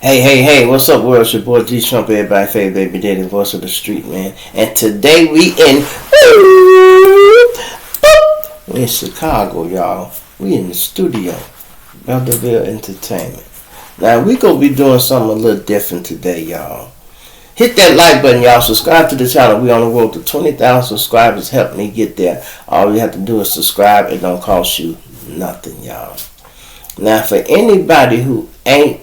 Hey, what's up, world? It's your boy G Trump, everybody favorite baby daddy, voice of the street, man. And today we in Chicago, y'all. We in the studio, Belderville Entertainment. Now, we gonna be doing something a little different today, y'all. Hit that like button, y'all. Subscribe to the channel. We on the road to 20,000 subscribers. Help me get there. All you have to do is subscribe. It don't cost you nothing, y'all. Now, for anybody who ain't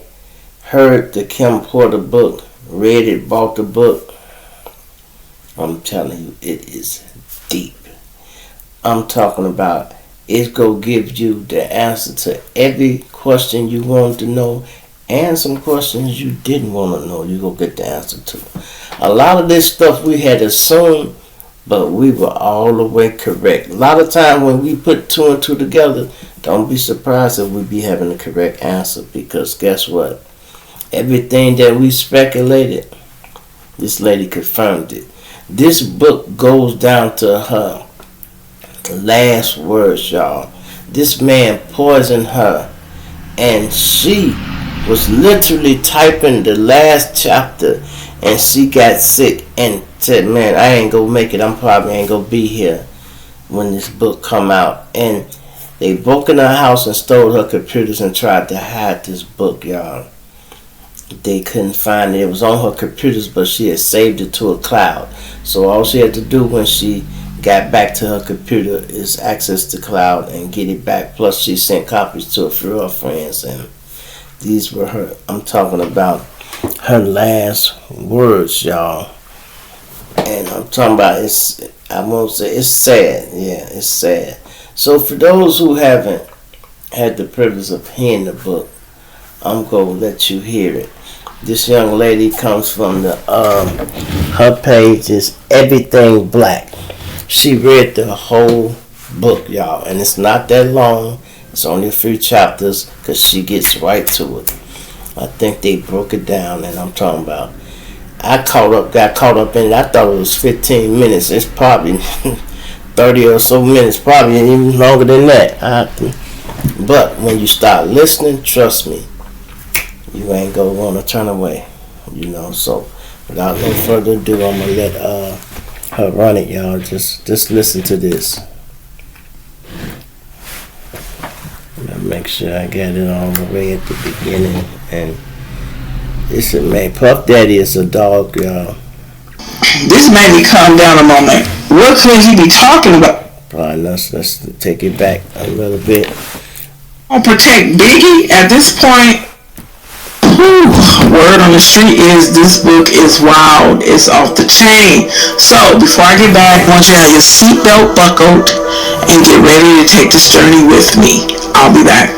heard the Kim Porter book, read it, bought the book, I'm telling you, it is deep. I'm talking about it's going to give you the answer to every question you wanted to know and some questions you didn't want to know. You're going to get the answer to. A lot of this stuff we had assumed, but we were all the way correct. A lot of times when we put two and two together, don't be surprised if we be having the correct answer, because guess what? Everything that we speculated, this lady confirmed it. This book goes down to her last words, y'all. This man poisoned her, and she was literally typing the last chapter, and she got sick and said, man, I ain't gonna make it. I'm probably ain't gonna be here when this book come out. And they broke in her house and stole her computers and tried to hide this book, y'all. They couldn't find it. It was on her computers, but she had saved it to a cloud. So all she had to do when she got back to her computer is access the cloud and get it back. Plus, she sent copies to a few of her friends, and these were her. I'm talking about her last words, y'all. And I'm talking about I won't say it's sad. Yeah, it's sad. So for those who haven't had the privilege of hearing the book, I'm gonna let you hear it. This young lady comes from her page is Everything Black. She read the whole book, y'all, and it's not that long. It's only a few chapters, because she gets right to it. I think they broke it down, and I'm talking about, got caught up in it. I thought it was 15 minutes. It's probably 30 or so minutes, probably even longer than that. But when you start listening, trust me, you ain't gonna want to turn away, So without no further ado, I'm gonna let her run it, y'all. Just listen to this. Make sure I got it all the way at the beginning. And this is, man, Puff Daddy is a dog, y'all. This made me calm down a moment. What could he be talking about? Probably let's take it back a little bit. I'll protect Biggie at this point. Word on the street is this book is wild. It's off the chain. So before I get back, I want you to have your seatbelt buckled and get ready to take this journey with me. I'll be back.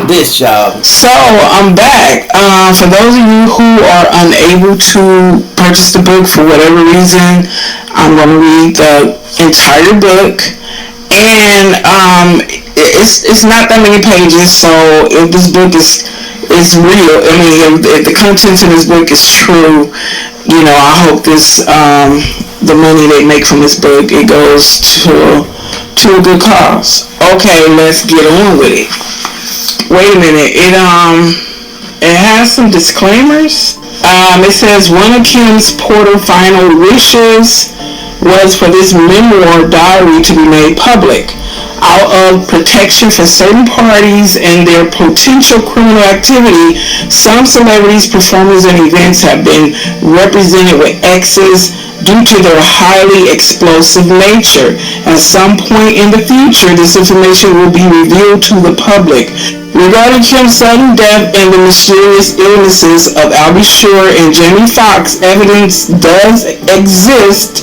This, y'all. So I'm back. For those of you who are unable to purchase the book for whatever reason, I'm going to read the entire book, and it's not that many pages. So if this book is real, I mean, if the contents in this book is true, I hope this the money they make from this book, it goes to a good cause. Okay, let's get on with it. Wait a minute. It has some disclaimers. It says one of Kim's Porter final wishes was for this memoir diary to be made public. Out of protection for certain parties and their potential criminal activity, some celebrities, performers, and events have been represented with X's due to their highly explosive nature. At some point in the future, this information will be revealed to the public. Regarding Kim's sudden death and the mysterious illnesses of Albie Shore and Jamie Foxx, evidence does exist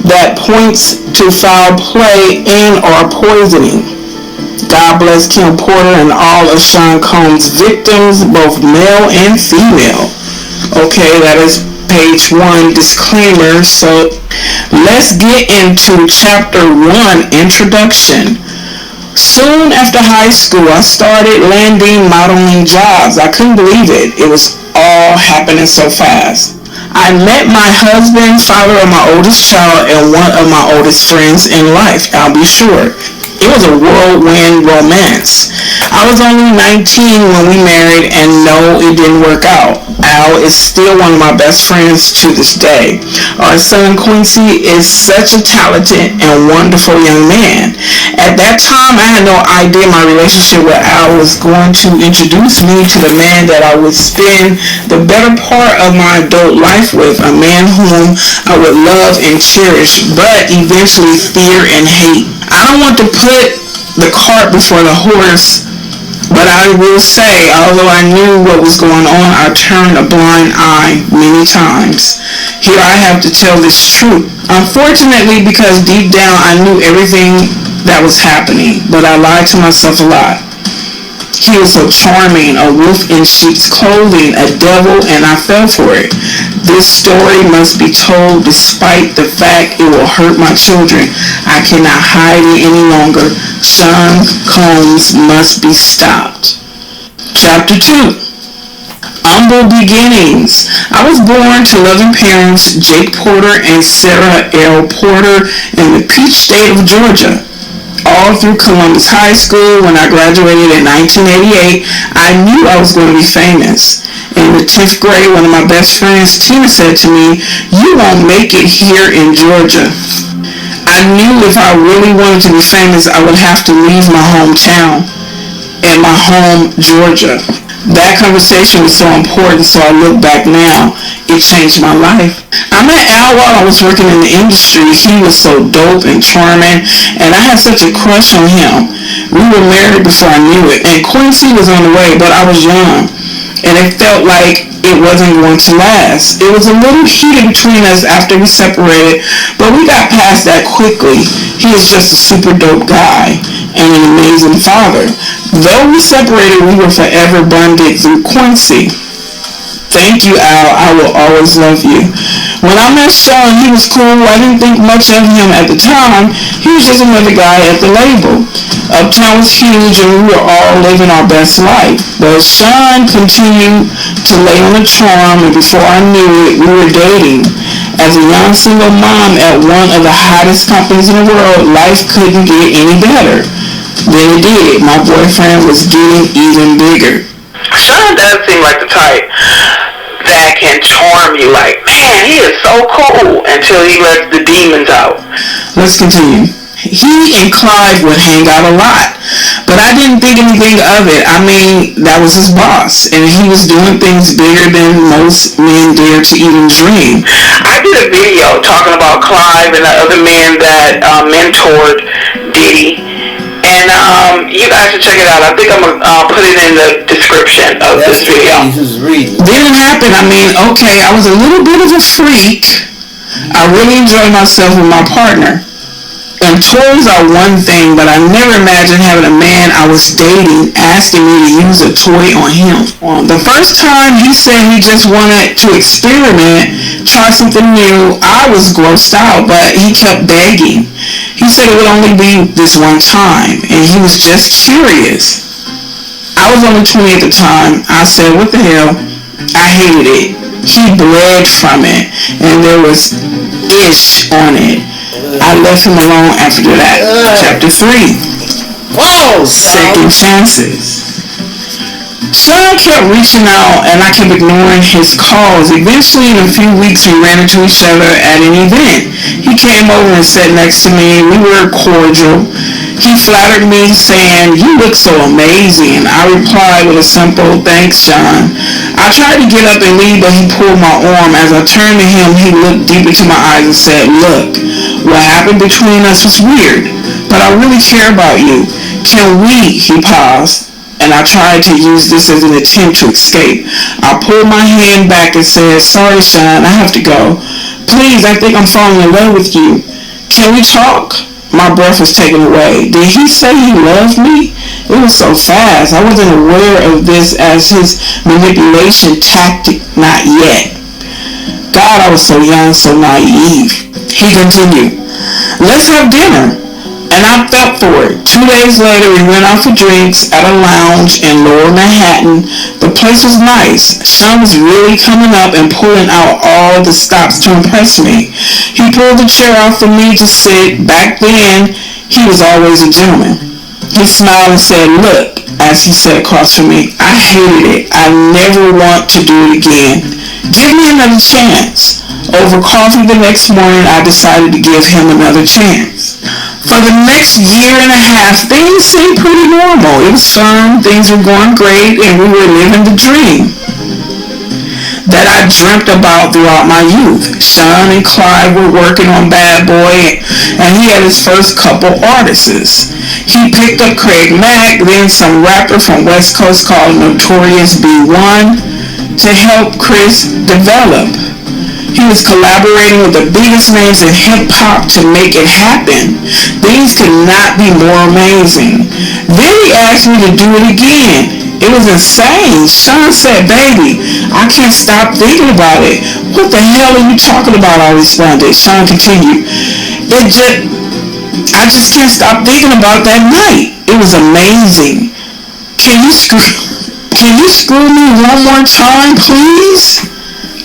that points to foul play and or poisoning. God bless Kim Porter and all of Sean Combs' victims, both male and female. Okay, that is page 1 disclaimer. So let's get into chapter 1, introduction. Soon after high school, I started landing modeling jobs. I couldn't believe it. It was all happening so fast. I met my husband, father of my oldest child, and one of my oldest friends in life, I'll be sure. It was a whirlwind romance. I was only 19 when we married, and no, it didn't work out. Al is still one of my best friends to this day. Our son Quincy is such a talented and wonderful young man. At that time, I had no idea my relationship with Al was going to introduce me to the man that I would spend the better part of my adult life with, a man whom I would love and cherish, but eventually fear and hate. I don't want to put the cart before the horse, but I will say, although I knew what was going on, I turned a blind eye many times. Here I have to tell this truth. Unfortunately, because deep down I knew everything that was happening, but I lied to myself a lot. He was so charming, a wolf in sheep's clothing, a devil, and I fell for it. This story must be told despite the fact it will hurt my children. I cannot hide it any longer. Sean Combs must be stopped. Chapter 2. Humble beginnings. I was born to loving parents, Jake Porter and Sarah L. Porter, in the peach state of Georgia. All through Columbus High School, when I graduated in 1988, I knew I was going to be famous. In the 10th grade, one of my best friends, Tina, said to me, "You won't make it here in Georgia." I knew if I really wanted to be famous, I would have to leave my hometown and my home, Georgia. That conversation was so important, so I look back now. It changed my life. I met Al while I was working in the industry. He was so dope and charming, and I had such a crush on him. We were married before I knew it, and Quincy was on the way, but I was young, and it felt like it wasn't going to last. It was a little heated between us after we separated, but we got past that quickly. He is just a super dope guy and an amazing father. Though we separated, we were forever bonded through Quincy. Thank you, Al. I will always love you. When I met Sean, he was cool. I didn't think much of him at the time. He was just another guy at the label. Uptown was huge, and we were all living our best life. But Sean continued to lay on the charm, and before I knew it, we were dating. As a young single mom at one of the hottest companies in the world, life couldn't get any better. Then it did. My boyfriend was getting even bigger. Sean does seem like the type that can charm you, like, man, he is so cool, until he lets the demons out. Let's continue. He and Clive would hang out a lot, but I didn't think anything of it. I mean, that was his boss, and he was doing things bigger than most men dare to even dream. I did a video talking about Clive and the other man that mentored Diddy. And you guys should check it out. I think I'm going to put it in the description of this video. Didn't happen. I mean, okay, I was a little bit of a freak. I really enjoyed myself with my partner. And toys are one thing, but I never imagined having a man I was dating asking me to use a toy on him. The first time he said he just wanted to experiment, try something new, I was grossed out, but he kept begging. He said it would only be this one time, and he was just curious. I was only 20 at the time. I said, what the hell? I hated it. He bled from it, and there was ish on it. I left him alone after that. Chapter 3. Whoa! Second chances. Sean kept reaching out, and I kept ignoring his calls. Eventually, in a few weeks, we ran into each other at an event. He came over and sat next to me. We were cordial. He flattered me, saying, "You look so amazing." I replied with a simple, "Thanks, Sean." I tried to get up and leave, but he pulled my arm. As I turned to him, he looked deep into my eyes and said, "Look, what happened between us was weird, but I really care about you. Can we?" He paused, and I tried to use this as an attempt to escape. I pulled my hand back and said, "Sorry, Sean, I have to go. Please, I think I'm falling in love with you. Can we talk?" My breath was taken away. Did he say he loved me? It was so fast. I wasn't aware of this as his manipulation tactic, not yet. God, I was so young, so naive. He continued, let's have dinner. And I felt for it. 2 days later, we went out for drinks at a lounge in Lower Manhattan. The place was nice. Sean was really coming up and pulling out all the stops to impress me. He pulled the chair out for me to sit. Back then, he was always a gentleman. He smiled and said, look, as he sat across from me, I hated it. I never want to do it again. Give me another chance. Over coffee the next morning, I decided to give him another chance. For the next year and a half, things seemed pretty normal. It was fun, things were going great, and we were living the dream that I dreamt about throughout my youth. Sean and Clyde were working on Bad Boy, and he had his first couple artists. He picked up Craig Mack, then some rapper from West Coast called Notorious B1 to help Chris develop. He was collaborating with the biggest names in hip-hop to make it happen. Things could not be more amazing. Then he asked me to do it again. It was insane. Sean said, baby, I can't stop thinking about it. What the hell are you talking about? I responded. Sean continued, I just can't stop thinking about that night. It was amazing. Can you screw me one more time, please?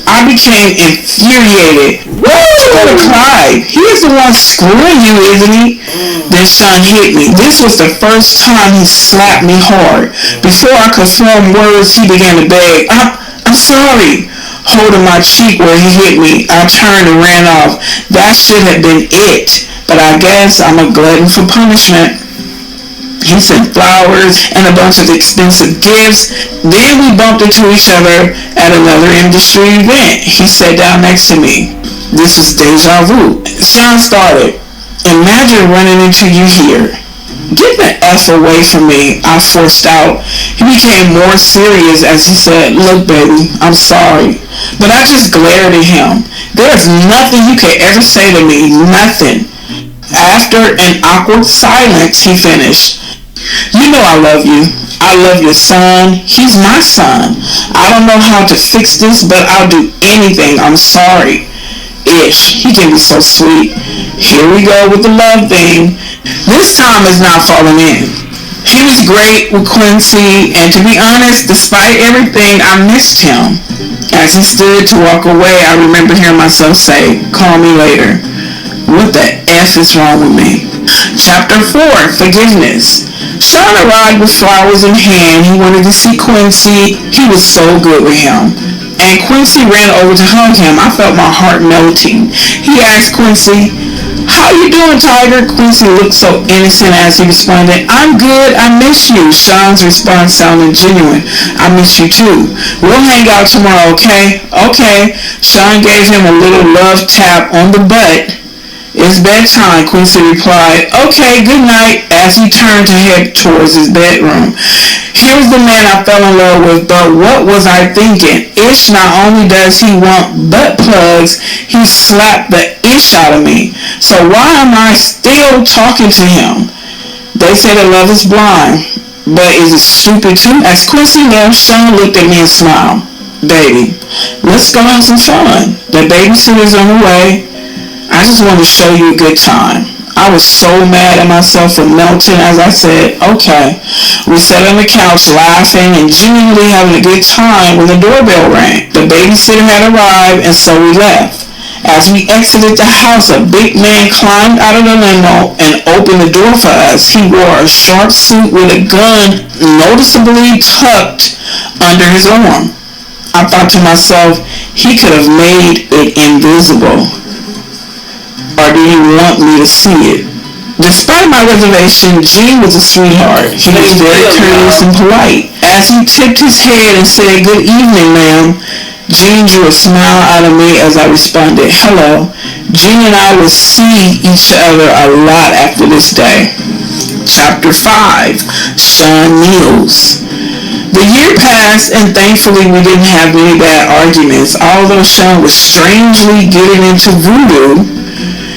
I became infuriated. What's going to Clyde? He is the one screwing you, isn't he? Then Sean hit me. This was the first time he slapped me hard. Before I could form words, he began to beg. I'm sorry. Holding my cheek where he hit me, I turned and ran off. That should have been it. But I guess I'm a glutton for punishment. He sent flowers and a bunch of expensive gifts. Then we bumped into each other at another industry event. He sat down next to me. This was deja vu. Sean started, imagine running into you here. Get the F away from me, I forced out. He became more serious as he said, look baby, I'm sorry. But I just glared at him. There's nothing you could ever say to me, nothing. After an awkward silence, he finished. You know I love you. I love your son. He's my son. I don't know how to fix this, but I'll do anything. I'm sorry. Ish. He can be so sweet. Here we go with the love thing. This time is not falling in. He was great with Quincy, and to be honest, despite everything, I missed him. As he stood to walk away, I remember hearing myself say, call me later. What the F is wrong with me? Chapter 4, Forgiveness. Sean arrived with flowers in hand. He wanted to see Quincy. He was so good with him. And Quincy ran over to hug him. I felt my heart melting. He asked Quincy, how you doing, Tiger? Quincy looked so innocent as he responded, I'm good, I miss you. Sean's response sounded genuine. I miss you too. We'll hang out tomorrow, okay? Okay. Sean gave him a little love tap on the butt. It's bedtime, Quincy replied. Okay, good night, as he turned to head towards his bedroom. Here's the man I fell in love with, but what was I thinking? Ish, not only does he want butt plugs, he slapped the ish out of me. So why am I still talking to him? They say that love is blind, but is it stupid too? As Quincy left, Sean looked at me and smiled. Baby, let's go have some fun. The babysitter's on the way. I just want to show you a good time. I was so mad at myself for melting as I said, okay. We sat on the couch laughing and genuinely having a good time when the doorbell rang. The babysitter had arrived and so we left. As we exited the house, a big man climbed out of the limo and opened the door for us. He wore a sharp suit with a gun noticeably tucked under his arm. I thought to myself, he could have made it invisible. Or did he want me to see it? Despite my reservation, Gene was a sweetheart. He was very courteous and polite. As he tipped his head and said, good evening, ma'am, Gene drew a smile out of me as I responded, hello. Gene and I will see each other a lot after this day. Chapter 5, Sean Neals. The year passed and thankfully we didn't have any bad arguments. Although Sean was strangely getting into voodoo,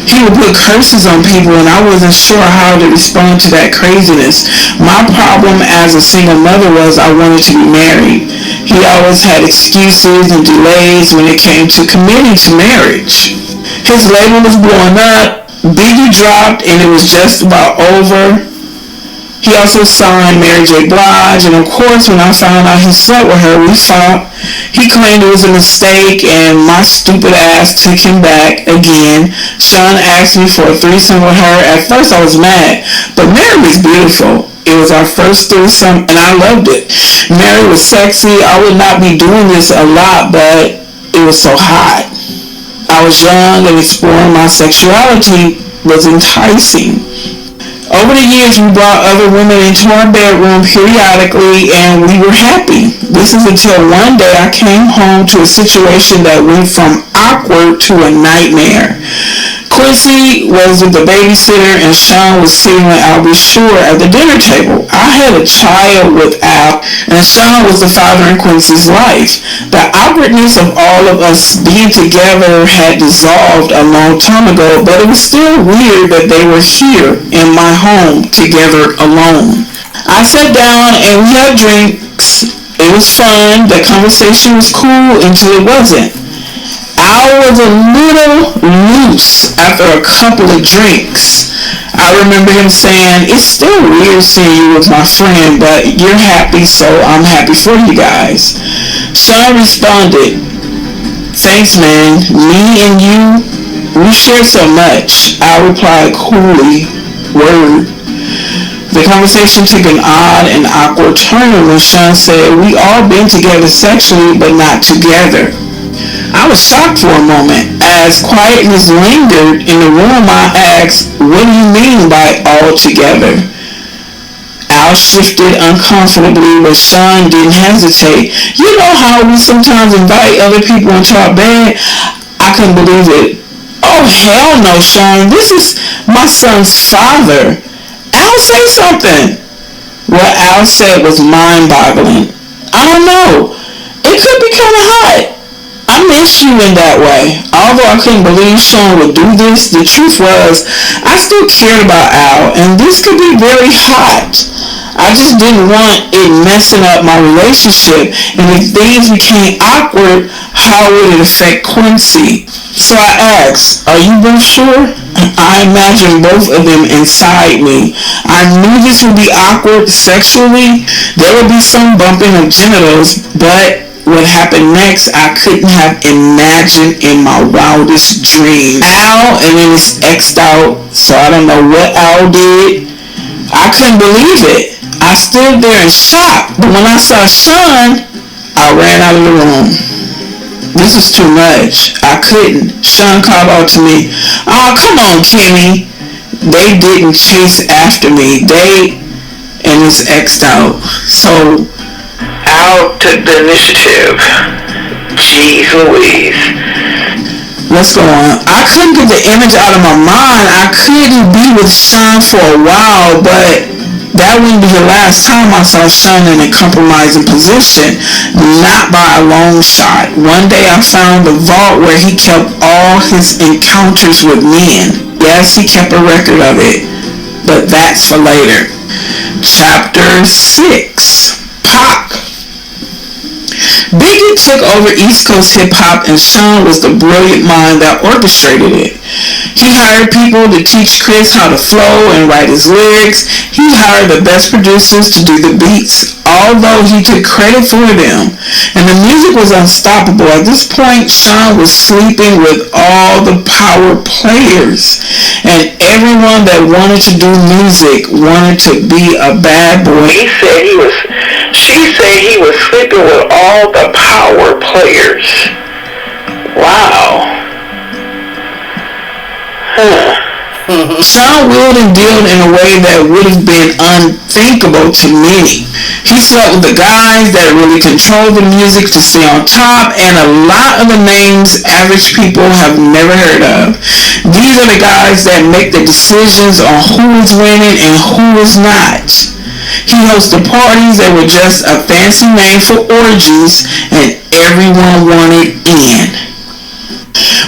He would put curses on people, and I wasn't sure how to respond to that craziness. My problem as a single mother was I wanted to be married. He always had excuses and delays when it came to committing to marriage. His label was blowing up, Biggie dropped, and it was just about over. He also signed Mary J. Blige, and of course when I found out he slept with her, we fought. He claimed it was a mistake, and my stupid ass took him back again. Sean asked me for a threesome with her. At first I was mad, but Mary was beautiful. It was our first threesome, and I loved it. Mary was sexy. I would not be doing this a lot, but it was so hot. I was young, and exploring my sexuality was enticing. Over the years, we brought other women into our bedroom periodically, and we were happy. This is until one day I came home to a situation that went from awkward to a nightmare. Quincy was with the babysitter, and Sean was sitting with Albie Shore at the dinner table. I had a child with Al, and Sean was the father in Quincy's life. The awkwardness of all of us being together had dissolved a long time ago, but it was still weird that they were here in my home together alone. I sat down and we had drinks. It was fun. The conversation was cool until it wasn't. I was a little loose after a couple of drinks. I remember him saying, "It's still weird seeing you with my friend, but you're happy, so I'm happy for you guys." Sean responded, "Thanks, man. Me and you, we share so much." I replied coolly, "Word." The conversation took an odd and awkward turn when Sean said, "We all been together sexually, but not together." I was shocked for a moment. As quietness lingered in the room, I asked, "What do you mean by all together?" Al shifted uncomfortably, but Sean didn't hesitate. "You know how we sometimes invite other people into our bed?" I couldn't believe it. "Oh, hell no, Sean. This is my son's father. Al, say something." What Al said was mind-boggling. "I don't know. It could be kind of hot. I miss you in that way." Although I couldn't believe Sean would do this, the truth was I still cared about Al, and this could be very hot. I just didn't want it messing up my relationship, and if things became awkward, how would it affect Quincy? So I asked, "Are you both sure?" I imagined both of them inside me. I knew this would be awkward sexually. There would be some bumping of genitals, but what happened next, I couldn't have imagined in my wildest dreams. Al and then it's X'd out, so I don't know what Al did. I couldn't believe it. I stood there in shock, but when I saw Sean, I ran out of the room. This is too much. I couldn't. Sean called out to me, "Oh, come on, Kenny." They didn't chase after me. And it's X'd out. So Al took the initiative. Jeez Louise. Let's go on. I couldn't get the image out of my mind. I couldn't be with Sean for a while, but that wouldn't be the last time I saw Sean in a compromising position. Not by a long shot. One day I found the vault where he kept all his encounters with men. Yes, he kept a record of it, but that's for later. Chapter 6. Pac. Biggie took over East Coast hip-hop, and Sean was the brilliant mind that orchestrated it. He hired people to teach Chris how to flow and write his lyrics. He hired the best producers to do the beats, although he took credit for them. And the music was unstoppable. At this point, Sean was sleeping with all the power players. And everyone that wanted to do music wanted to be a bad boy. She said he was sleeping with all the power players. Wow. Sean wheeled and dealed in a way that would have been unthinkable to many. He slept with the guys that really controlled the music to stay on top, and a lot of the names average people have never heard of. These are the guys that make the decisions on who is winning and who is not. He hosted parties that were just a fancy name for orgies, and everyone wanted in.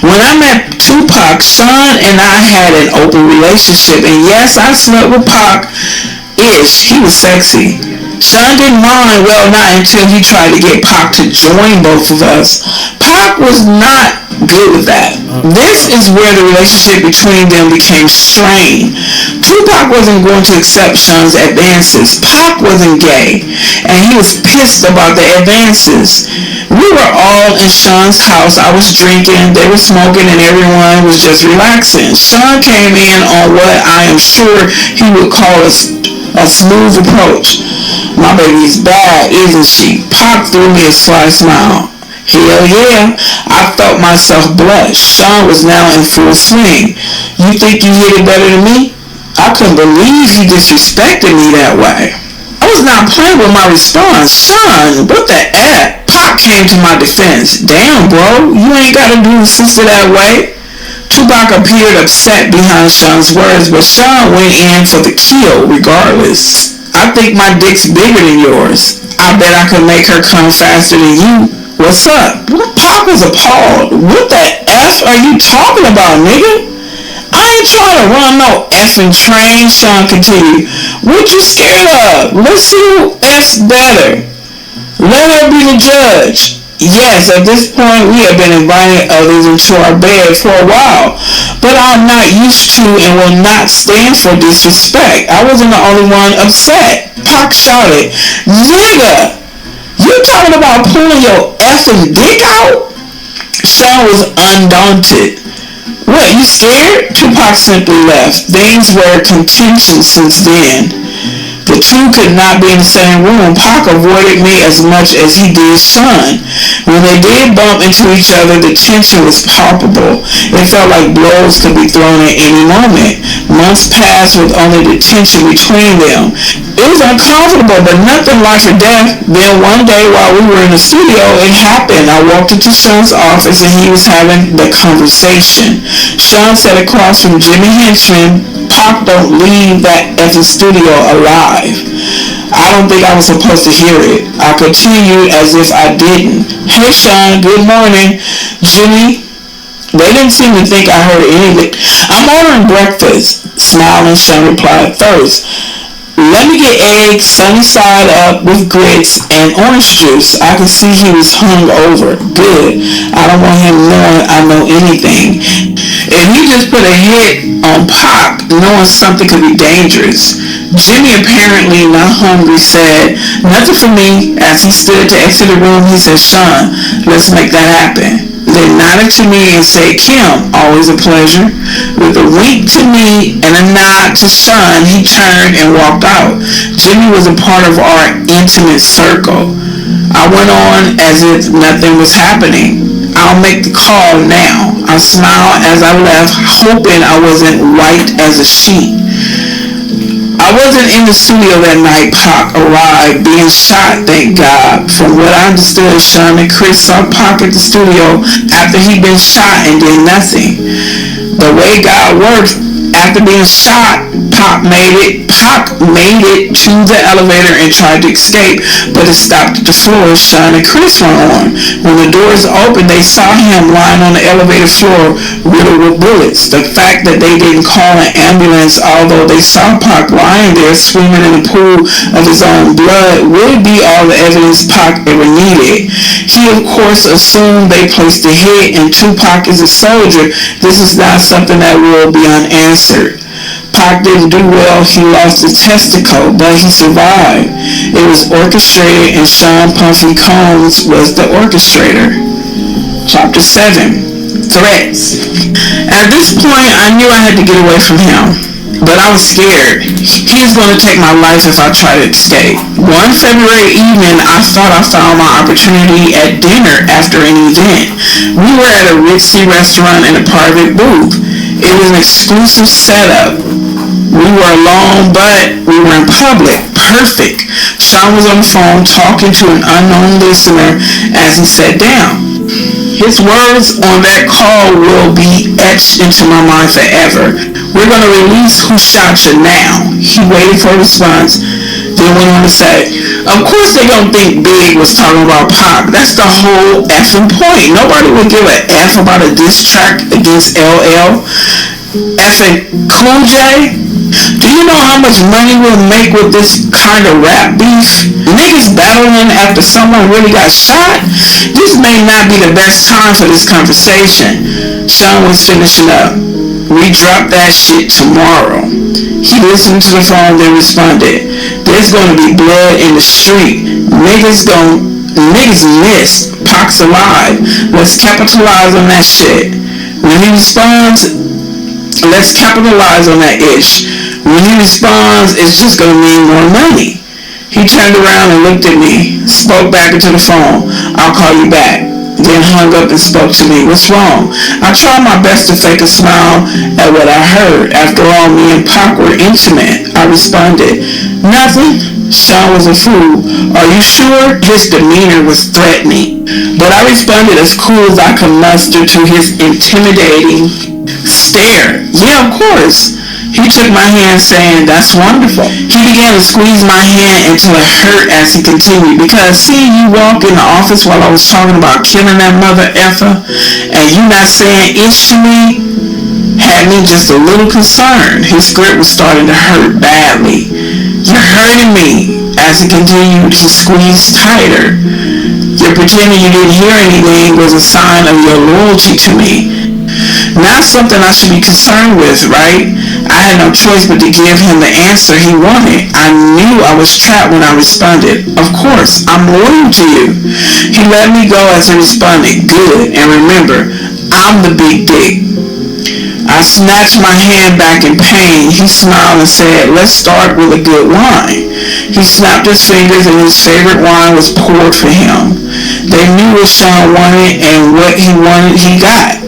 When I met Tupac, Sean and I had an open relationship, and yes, I slept with Pac-ish. He was sexy. Sean didn't mind, well, not until he tried to get Pac to join both of us. Pac was not good with that. This is where the relationship between them became strained. Tupac wasn't going to accept Sean's advances. Pac wasn't gay, and he was pissed about the advances. We were all in Sean's house. I was drinking, they were smoking, and everyone was just relaxing. Sean came in on what I am sure he would call a smooth approach. My baby's bad, isn't she? Pac threw me a sly smile. Hell yeah, I felt myself blush. Sean was now in full swing. You think you hit it better than me? I couldn't believe he disrespected me that way. I was not playing with my response. Sean, what the F? Pac came to my defense. Damn, bro, you ain't gotta do the sister that way. Tupac appeared upset behind Sean's words, but Sean went in for the kill regardless. I think my dick's bigger than yours. I bet I could make her come faster than you. What's up? Pac was appalled. What the F are you talking about, nigga? I ain't trying to run no effing train, Sean continued. What you scared of? Let's see who F's better. Let her be the judge. Yes, at this point we have been inviting others into our bed for a while, but I'm not used to and will not stand for disrespect. I wasn't the only one upset. Pac shouted, nigga, you talking about pulling your effing dick out? Sean was undaunted. What, you scared? Tupac simply left. Things were contentious since then. The two could not be in the same room. Pac avoided me as much as he did Sean. When they did bump into each other, the tension was palpable. It felt like blows could be thrown at any moment. Months passed with only the tension between them. It was uncomfortable, but nothing life or death. Then one day while we were in the studio, it happened. I walked into Sean's office and he was having the conversation. Sean sat across from Jimmy Henchman. Pac don't leave that effing studio alive. I don't think I was supposed to hear it. I continued as if I didn't. Hey Sean, good morning. Jimmy, they didn't seem to think I heard any of it. I'm ordering breakfast. Smiling, Sean replied, first, let me get eggs sunny side up with grits and orange juice. I could see he was hung over. Good. I don't want him knowing I know anything. If he just put a hit on Pac, knowing something could be dangerous. Jimmy, apparently not hungry, said, nothing for me. As he stood to exit the room, he said, Sean, let's make that happen. Then nodded to me and said, Kim, always a pleasure. With a wink to me and a nod to Sean, he turned and walked out. Jimmy was a part of our intimate circle. I went on as if nothing was happening. I'll make the call now. I smiled as I left, hoping I wasn't white as a sheet. I wasn't in the studio that night. Pac arrived, being shot, thank God. From what I understood, Sean and Chris saw Pac at the studio after he'd been shot and did nothing. The way God works, after being shot, Pac made it to the elevator and tried to escape, but it stopped at the floor Sean and Chris were on. When the doors opened, they saw him lying on the elevator floor, riddled with bullets. The fact that they didn't call an ambulance, although they saw Pac lying there swimming in a pool of his own blood, would be all the evidence Pac ever needed. He, of course, assumed they placed the hit, and Tupac is a soldier. This is not something that will be unanswered. Pac didn't do well. He lost a testicle, but he survived. It was orchestrated, and Sean Puffy Combs was the orchestrator. Chapter 7. Threats. At this point, I knew I had to get away from him, but I was scared. He was going to take my life if I tried to escape. One February evening, I thought I found my opportunity at dinner after an event. We were at a ritzy restaurant in a private booth. It was an exclusive setup. We were alone, but we were in public. Perfect. Sean was on the phone talking to an unknown listener as he sat down. His words on that call will be etched into my mind forever. We're going to release who shot you now. He waited for a response, then went on to say, Of course they don't think Big was talking about Pac. That's the whole effing point. Nobody would give a F about a diss track against LL. Effing Cool J. Do you know how much money we'll make with this kind of rap beef? Niggas battling after someone really got shot? This may not be the best time for this conversation. Sean was finishing up. We drop that shit tomorrow. He listened to the phone, then responded, there's gonna be blood in the street. Niggas missed. Pac's alive. Let's capitalize on that shit. When he responds, let's capitalize on that ish. When he responds, it's just gonna mean more money. He turned around and looked at me, spoke back into the phone. I'll call you back. Then hung up and spoke to me. What's wrong? I tried my best to fake a smile at what I heard. After all, me and Pac were intimate. I responded, nothing. Sean was a fool. Are you sure? His demeanor was threatening. But I responded as cool as I could muster to his intimidating stare. Yeah, of course. He took my hand saying, that's wonderful. He began to squeeze my hand until it hurt as he continued, because seeing you walk in the office while I was talking about killing that mother effer and you not saying ish to me had me just a little concerned. His grip was starting to hurt badly. You're hurting me. As he continued, he squeezed tighter. You're pretending you didn't hear anything was a sign of your loyalty to me. Not something I should be concerned with, right? I had no choice but to give him the answer he wanted. I knew I was trapped when I responded. Of course, I'm loyal to you. He let me go as he responded. Good. And remember, I'm the big dick. I snatched my hand back in pain. He smiled and said, let's start with a good wine. He snapped his fingers and his favorite wine was poured for him. They knew what Sean wanted, and what he wanted he got.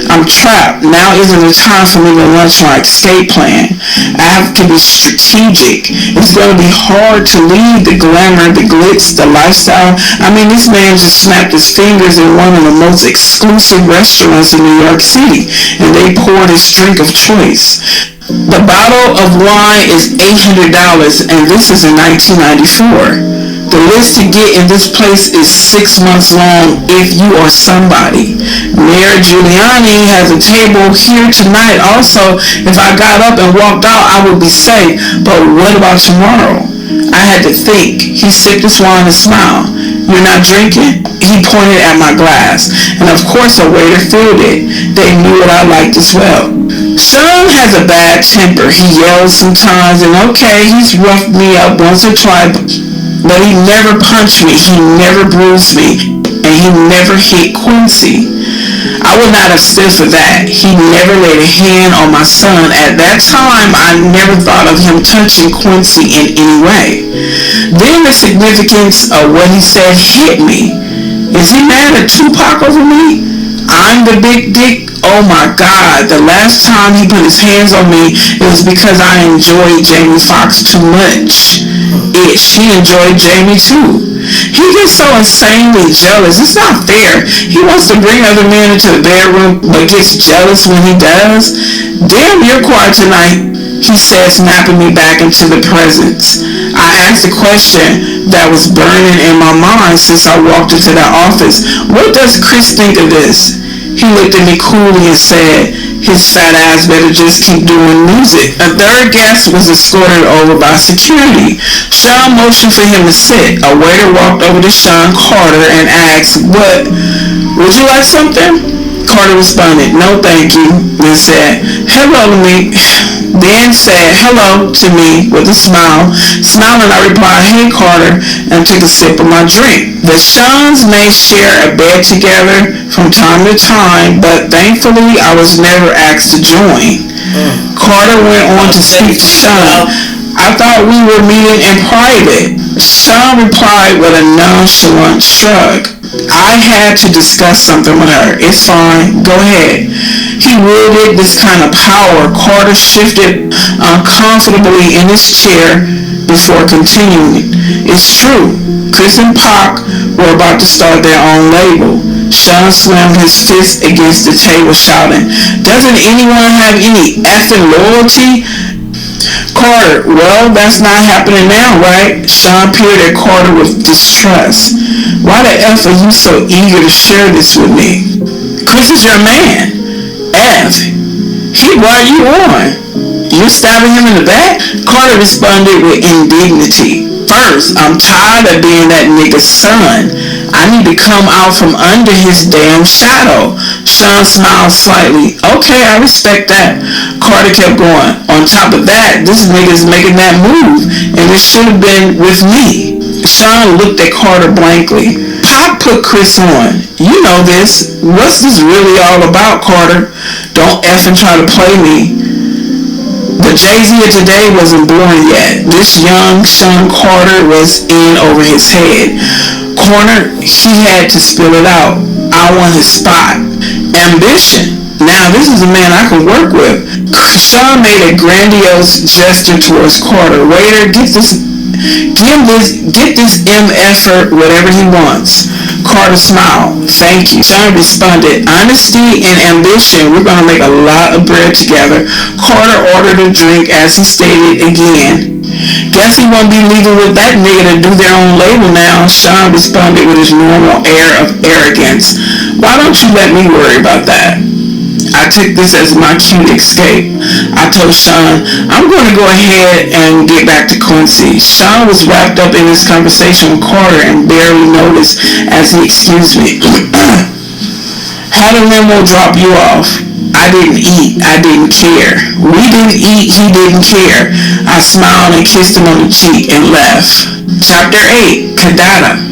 I'm trapped. Now isn't the time for me to launch my escape plan. I have to be strategic. It's going to be hard to leave the glamour, the glitz, the lifestyle. I mean, this man just snapped his fingers in one of the most exclusive restaurants in New York City, and they poured his drink of choice. The bottle of wine is $800, and this is in 1994. The list to get in this place is 6 months long if you are somebody. Mayor Giuliani has a table here tonight. Also, if I got up and walked out, I would be safe. But what about tomorrow? I had to think. He sipped his wine and smiled. You're not drinking? He pointed at my glass. And of course a waiter filled it. They knew what I liked as well. Sean has a bad temper. He yells sometimes, and okay, he's roughed me up once or twice, but he never punched me, he never bruised me, and he never hit Quincy. I would not have stood for that. He never laid a hand on my son. At that time, I never thought of him touching Quincy in any way. Then the significance of what he said hit me. Is he mad at Tupac over me? I'm the big dick? Oh my God, the last time he put his hands on me, it was because I enjoyed Jamie Foxx too much. She enjoyed Jamie too. He gets so insanely jealous. It's not fair. He wants to bring other men into the bedroom, but gets jealous when he does. Damn, you're quiet tonight, he said, snapping me back into the presence. I asked a question that was burning in my mind since I walked into that office. What does Chris think of this? He looked at me coolly and said, his fat ass better just keep doing music. A third guest was escorted over by security. Sean motioned for him to sit. A waiter walked over to Sean Carter and asked, what? Would you like something? Carter responded, no thank you, then said, hello to me. Then said hello to me with a smile. Smiling, I replied, hey Carter, and took a sip of my drink. The Seans may share a bed together from time to time, but thankfully I was never asked to join. Carter went on to speak to Sean. I thought we were meeting in private. Sean replied with a nonchalant shrug. I had to discuss something with her. It's fine. Go ahead. He wielded this kind of power. Carter shifted uncomfortably in his chair before continuing. It's true. Chris and Pac were about to start their own label. Sean slammed his fist against the table, shouting, doesn't anyone have any effing loyalty? Carter, well, that's not happening now, right? Sean peered at Carter with distrust. Why the F are you so eager to share this with me? Chris is your man. F. Why are you on? You stabbing him in the back? Carter responded with indignity. First, I'm tired of being that nigga's son. I need to come out from under his damn shadow. Sean smiled slightly. Okay, I respect that. Carter kept going. On top of that, this nigga's making that move, and it should have been with me. Sean looked at Carter blankly. Pop put Chris on. You know this. What's this really all about, Carter? Don't effing try to play me. The Jay-Z of today wasn't born yet. This young Sean Carter was in over his head. Corner, he had to spill it out. I want his spot. Ambition. Now this is a man I can work with. Sean made a grandiose gesture towards Carter. Waiter, get this MFer whatever he wants. Carter smiled. Thank you. Sean responded, honesty and ambition, we're gonna make a lot of bread together. Carter ordered a drink as he stated again. Guess he won't be leaving with that nigga to do their own label now. Sean responded with his normal air of arrogance. Why don't you let me worry about that? I took this as my cue to escape. I told Sean, I'm going to go ahead and get back to Quincy. Sean was wrapped up in this conversation with Carter and barely noticed as he excused me. How did limo drop you off? I didn't eat. I didn't care. We didn't eat. He didn't care. I smiled and kissed him on the cheek and left. Chapter 8, Kidada.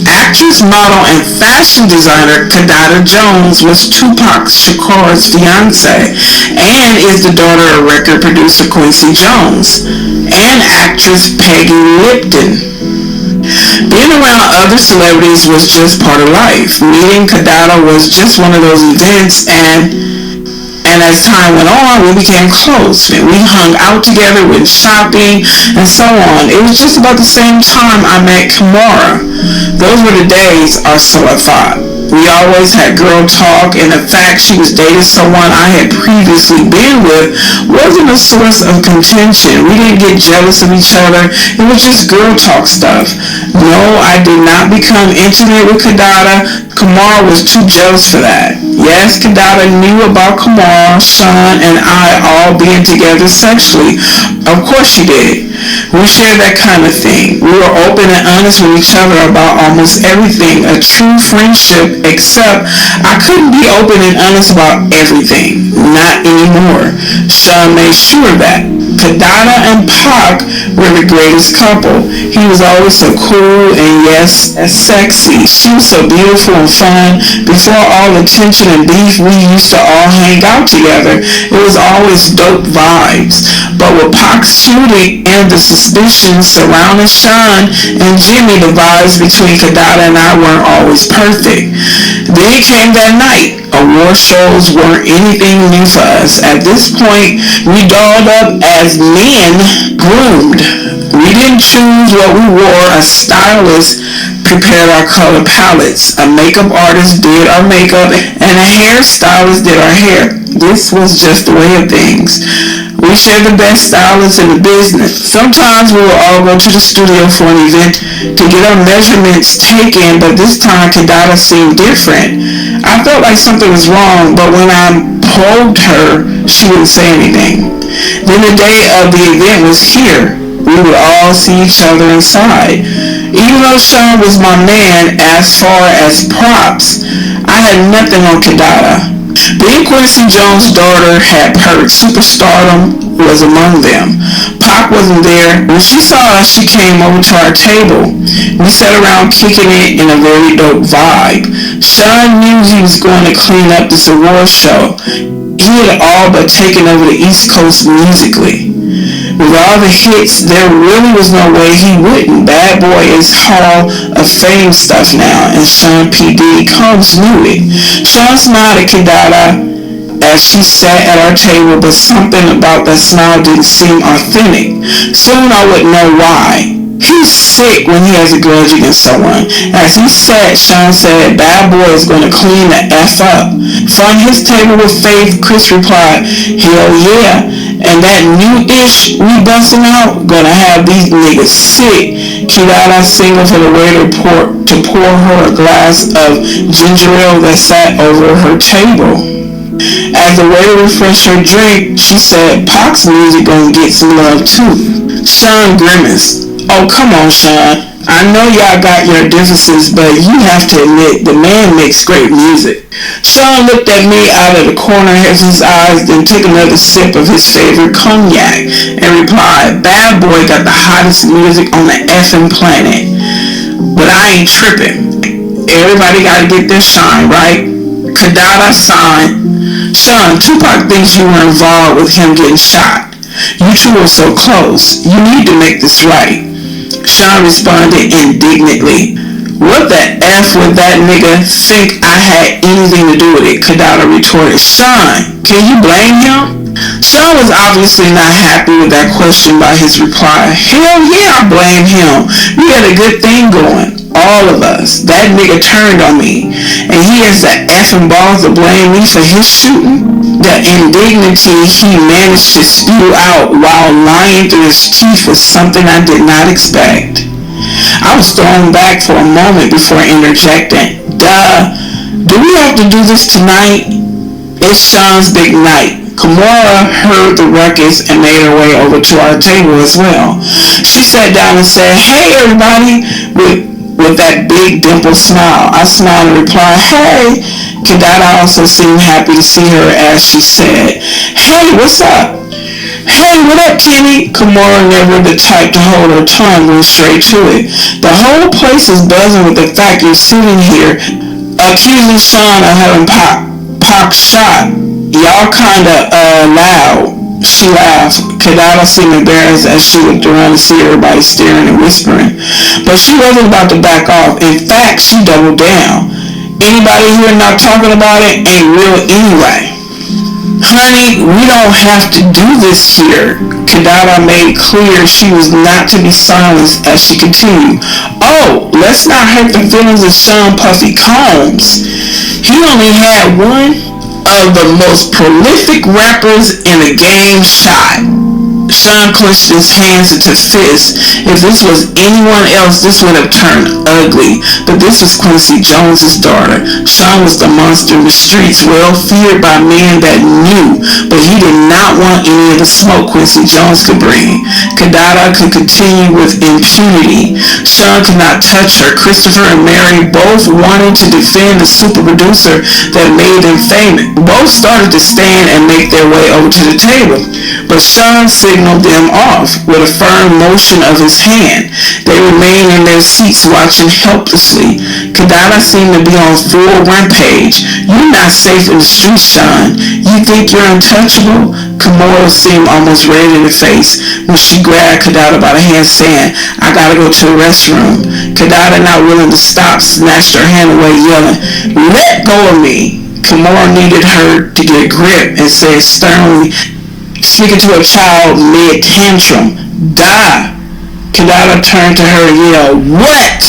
Actress, model, and fashion designer Kidada Jones was Tupac Shakur's fiancée and is the daughter of record producer Quincy Jones and actress Peggy Lipton. Being around other celebrities was just part of life. Meeting Kidada was just one of those events, and as time went on, we became close. We hung out together, went shopping, and so on. It was just about the same time I met Kimora. Those were the days, or so I thought. We always had girl talk, and the fact she was dating someone I had previously been with wasn't a source of contention. We didn't get jealous of each other. It was just girl talk stuff. No, I did not become intimate with Kidada. Kimora was too jealous for that. Yes, Kidada knew about Kimora, Sean, and I all being together sexually. Of course she did. We shared that kind of thing. We were open and honest with each other about almost everything. A true friendship, except I couldn't be open and honest about everything. Not anymore. Sean made sure of that. Kidada and Pac were the greatest couple. He was always so cool and yes, as sexy. She was so beautiful and fun. Before all the tension and beef, we used to all hang out together. It was always dope vibes. But with Pac's shooting and the suspicions surrounding Sean and Jimmy, the vibes between Kidada and I weren't always perfect. Then came that night. Award shows weren't anything new for us. At this point, we dolled up as men groomed. We didn't choose what we wore. A stylist prepared our color palettes. A makeup artist did our makeup, and a hairstylist did our hair. This was just the way of things. We shared the best stylists in the business. Sometimes we would all go to the studio for an event to get our measurements taken, but this time Kidada seemed different. I felt like something was wrong, but when I probed her, she didn't say anything. Then the day of the event was here. We would all see each other inside. Even though Sean was my man as far as props, I had nothing on Kidada. Being Quincy Jones' daughter had perks. Superstardom was among them. Pac wasn't there. When she saw us, she came over to our table. We sat around kicking it in a very dope vibe. Sean knew he was going to clean up this award show. He had all but taken over the East Coast musically. With all the hits, there really was no way he wouldn't. Bad Boy is Hall of Fame stuff now, and Sean P. Diddy Combs knew it. Sean smiled at Kidada as she sat at our table, but something about that smile didn't seem authentic. Soon I would know why. He's sick when he has a grudge against someone. As he said, Sean said, bad boy is going to clean the F up. From his table with Faith, Chris replied, hell yeah. And that new ish we busting out gonna have these niggas sick. Kidada signaled for the waiter to pour her a glass of ginger ale that sat over her table. As the waiter refreshed her drink, she said, Pac's music gonna get some love too. Sean grimaced. Oh, come on, Sean. I know y'all got your differences, but you have to admit the man makes great music. Sean looked at me out of the corner of his eyes, then took another sip of his favorite cognac and replied, bad boy got the hottest music on the effing planet. But I ain't tripping. Everybody gotta get their shine, right? Kidada signed. Sean, Tupac thinks you were involved with him getting shot. You two were so close. You need to make this right. Sean responded indignantly. What the F would that nigga think I had anything to do with it? Kidada retorted. Sean, can you blame him? Sean was obviously not happy with that question by his reply. Hell yeah, I blame him. We had a good thing going. All of us. That nigga turned on me. And he has the effing balls to blame me for his shooting? The indignity he managed to spew out while lying through his teeth was something I did not expect. I was thrown back for a moment before interjecting. Duh. Do we have to do this tonight? It's Sean's big night. Kimura heard the ruckus and made her way over to our table as well. She sat down and said, hey everybody, with that big dimple smile. I smiled and replied, hey. Kidada also seemed happy to see her as she said, hey, what's up? Hey, what up, Kenny? Kimura, never the type to hold her tongue, went straight to it. The whole place is buzzing with the fact you're sitting here accusing Sean of having Pac shot. Y'all kinda, loud. She laughed. Kidada seemed embarrassed as she looked around to see everybody staring and whispering. But she wasn't about to back off. In fact, she doubled down. Anybody here not talking about it ain't real anyway. Honey, we don't have to do this here. Kidada made clear she was not to be silenced as she continued. Oh, let's not hurt the feelings of Sean Puffy Combs. He only had one of the most prolific rappers in the game shot. Sean clenched his hands into fists. If this was anyone else, this would have turned ugly. But this was Quincy Jones's daughter. Sean was the monster in the streets, well feared by men that knew, but he did not want any of the smoke Quincy Jones could bring. Kidada could continue with impunity. Sean could not touch her. Christopher and Mary both wanted to defend the super producer that made them famous. Both started to stand and make their way over to the table, but Sean signaled them off with a firm motion of his hand. They remained in their seats watching helplessly. Kidada seemed to be on full rampage. You're not safe in the streets, Sean. You think you're untouchable? Kimura seemed almost red in the face when she grabbed Kidada by the hand, saying, I gotta go to the restroom. Kidada, not willing to stop, snatched her hand away, yelling, let go of me. Kimura needed her to get a grip and said sternly, speaking to a child mid-tantrum, die. Kidada turned to her and yelled, what?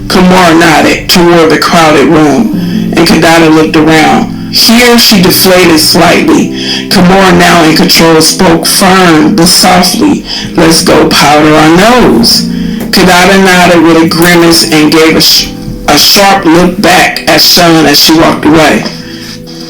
Kimura nodded toward the crowded room, and Kidada looked around. Here she deflated slightly. Kimura, now in control, spoke firm but softly, let's go powder our nose. Kidada nodded with a grimace and gave a sharp look back at Sean as she walked away.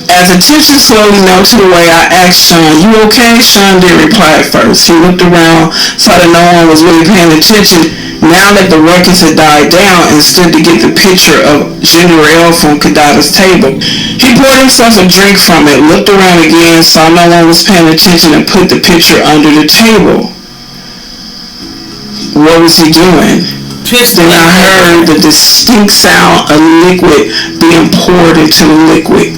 As attention slowly melted away, I asked Sean, you okay? Sean didn't reply at first. He looked around, saw that no one was really paying attention. Now that the ruckus had died down, and stood to get the picture of ginger ale from Kidada's table. He poured himself a drink from it, looked around again, saw no one was paying attention, and put the picture under the table. What was he doing? Then I heard the distinct sound of liquid being poured into the liquid.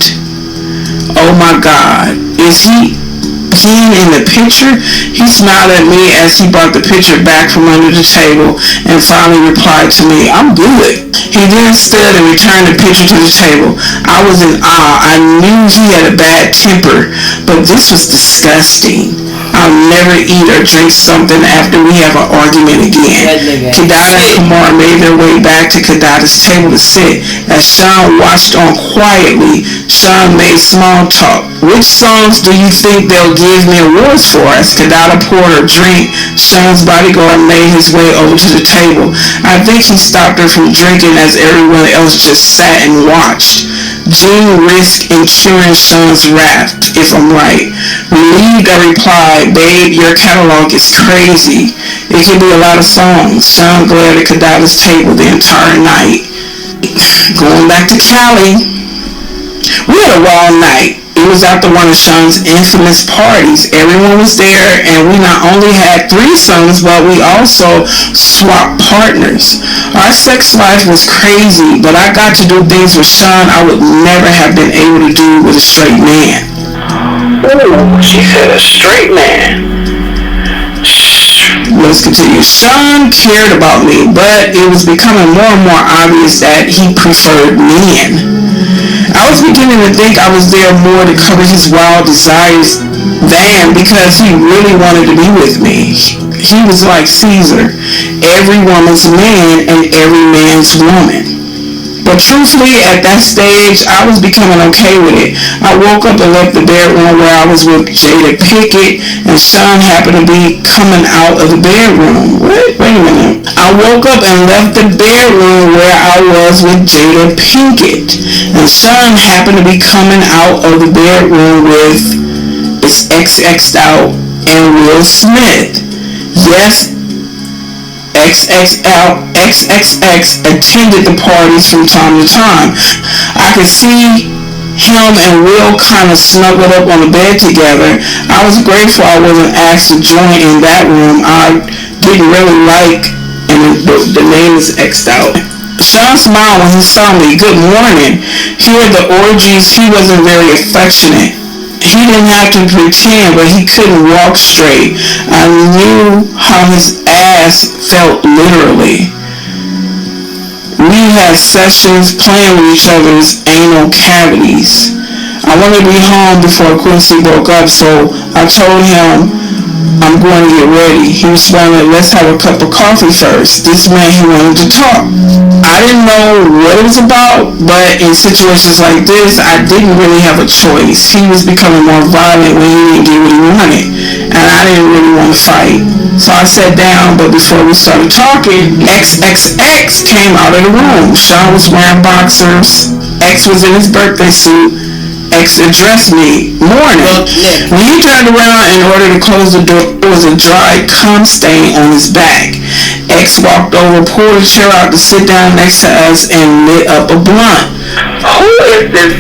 Oh my God, is he peeing in the picture? He smiled at me as he brought the picture back from under the table and finally replied to me, I'm good. He then stood and returned the picture to the table. I was in awe. I knew he had a bad temper, but this was disgusting. I'll never eat or drink something after we have an argument again. Kidada and Kumar made their way back to Kidada's table to sit. As Sean watched on quietly, Sean made small talk. Which songs do you think they'll give me awards for? As Kidada poured her drink, Sean's bodyguard made his way over to the table. I think he stopped her from drinking as everyone else just sat and watched. Gene risked in curing Sean's wrath, if I'm right. Relieved, I replied, babe, your catalog is crazy. It could be a lot of songs. Sean glared at Kidada's table the entire night. Going back to Cali, we had a wild night. It was after one of Sean's infamous parties. Everyone was there, and we not only had threesomes, but we also swapped partners. Our sex life was crazy, but I got to do things with Sean I would never have been able to do with a straight man. Ooh, she said a straight man. Let's continue. Sean cared about me, but it was becoming more and more obvious that he preferred men. I was beginning to think I was there more to cover his wild desires than because he really wanted to be with me. He was like Caesar, every woman's man and every man's woman. But truthfully, at that stage, I was becoming okay with it. I woke up and left the bedroom where I was with Jada Pinkett, and Sean happened to be coming out of the bedroom. Wait a minute. I woke up and left the bedroom where I was with Jada Pinkett, and Sean happened to be coming out of the bedroom with his XX'd out and Will Smith. Yes, XXX attended the parties from time to time. I could see him and Will kind of snuggled up on the bed together. I was grateful I wasn't asked to join in that room. I didn't really like, and the name is X'd out. Sean smiled when he saw me. Good morning. Here at the orgies, he wasn't very affectionate. He didn't have to pretend, but he couldn't walk straight. I knew how his ass felt literally. We had sessions playing with each other's anal cavities. I wanted to be home before Quincy broke up, so I told him I'm going to get ready. He responded, let's have a cup of coffee first. This meant he wanted to talk. I didn't know what it was about, but in situations like this, I didn't really have a choice. He was becoming more violent when he didn't get what he wanted, and I didn't really want to fight. So I sat down, but before we started talking, XXX came out of the room. Sean was wearing boxers. X was in his birthday suit. X addressed me. Morning. When he turned around in order to close the door, there was a dry cum stain on his back. X walked over, pulled a chair out to sit down next to us, and lit up a blunt. Who is this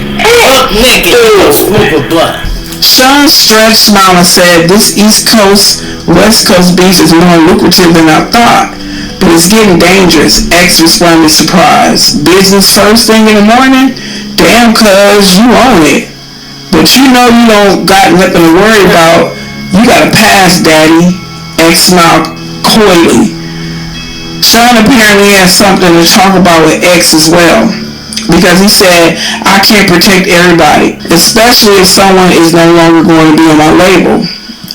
Smoke a blunt. Sean stretched, smiled, and said, this East Coast, West Coast beef is more lucrative than I thought, but it's getting dangerous. X responded surprised. Business first thing in the morning? Damn, cuz, you own it. But you know you don't got nothing to worry about. You got a pass, daddy. X smiled coyly. Sean apparently had something to talk about with X as well, because he said, I can't protect everybody, especially if someone is no longer going to be on my label.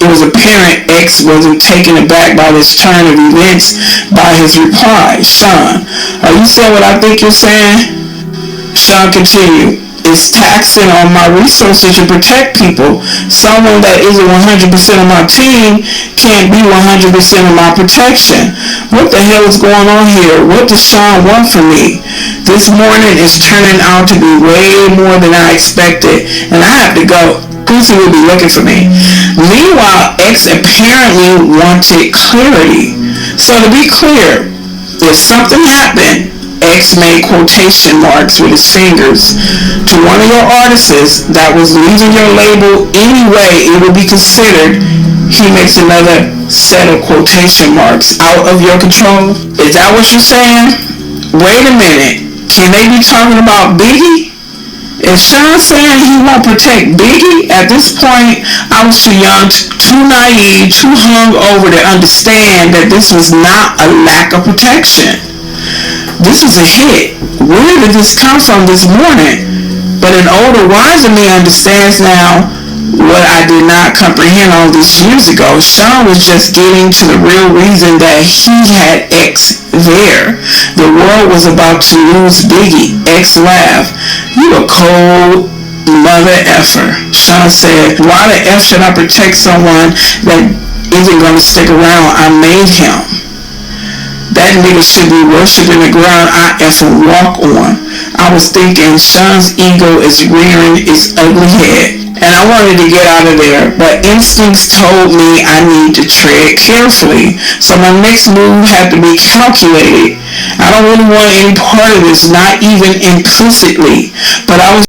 It was apparent X wasn't taken aback by this turn of events by his reply. Sean, are you saying what I think you're saying? Sean continued, it's taxing on my resources to protect people. Someone that isn't 100% of my team can't be 100% of my protection. What the hell is going on here? What does Sean want from me? This morning is turning out to be way more than I expected, and I have to go. Quincy will be looking for me. Meanwhile, X apparently wanted clarity. So to be clear, if something happened, X made quotation marks with his fingers to one of your artists that was leaving your label anyway, it would be considered. He makes another set of quotation marks out of your control. Is that what you're saying? Wait a minute. Can they be talking about Biggie? Is Sean saying he won't protect Biggie? At this point, I was too young, too naive, too hungover to understand that this was not a lack of protection. This was a hit. Where did this come from this morning? But an older, wiser me understands now what I did not comprehend all these years ago. Sean was just getting to the real reason that he had X there. The world was about to lose Biggie. X laughed. "You a cold mother effer." Sean said, "Why the F should I protect someone that isn't going to stick around? I made him. That nigga should be worshiping the ground I effing walk on." I was thinking, Sean's ego is rearing its ugly head, and I wanted to get out of there, but instincts told me I need to tread carefully, so my next move had to be calculated. I don't really want any part of this, not even implicitly, but I was